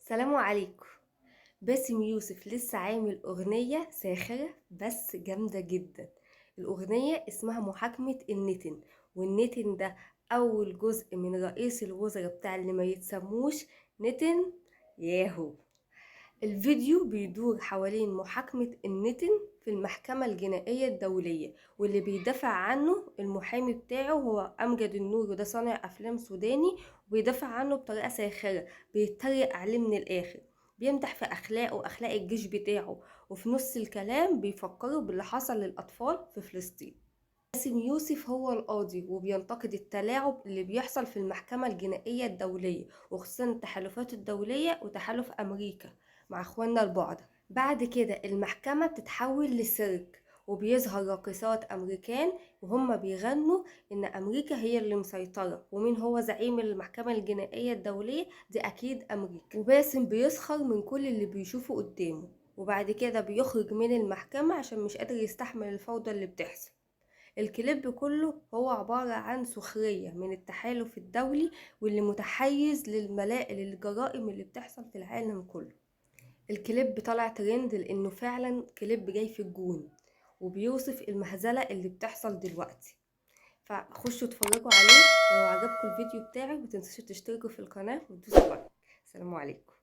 السلام عليكم. باسم يوسف لسه عامل أغنية ساخرة بس جامدة جدا. الأغنية اسمها محاكمة النتن، والنتن ده أول جزء من رئيس الوزراء بتاع اللي ما يتسموش نتن ياهو. الفيديو بيدور حوالين محاكمة النتن في المحكمة الجنائية الدولية، واللي بيدافع عنه المحامي بتاعه هو أمجد النور، وده صانع أفلام سوداني، وبيدافع عنه بطريقة ساخرة، بيتريق عليه من الآخر، بيمدح في أخلاقه وأخلاق الجيش بتاعه، وفي نص الكلام بيفكروا باللي حصل للأطفال في فلسطين. باسم يوسف هو القاضي، وبينتقد التلاعب اللي بيحصل في المحكمة الجنائية الدولية، وخصوصا التحالفات الدولية وتحالف أمريكا مع اخواننا البعض. بعد كده المحكمة بتتحول لسيرك، وبيظهر راقصات أمريكان وهم بيغنوا إن أمريكا هي اللي مسيطرة، ومين هو زعيم المحكمة الجنائية الدولية دي؟ أكيد أمريكا. وباسم بيسخر من كل اللي بيشوفه قدامه، وبعد كده بيخرج من المحكمة عشان مش قادر يستحمل الفوضى اللي بتحصل. الكليب كله هو عبارة عن سخرية من التحالف الدولي، واللي متحيز للجرائم اللي بتحصل في العالم كله. الكليب طلع ترند لأنه فعلا كليب جاي في الجون، وبيوصف المهزلة اللي بتحصل دلوقتي. فخشوا اتفرجوا عليه، ولو عجبكم الفيديو بتاعي متنسوش تشتركوا في القناة وتدوسوا لايك. السلام عليكم.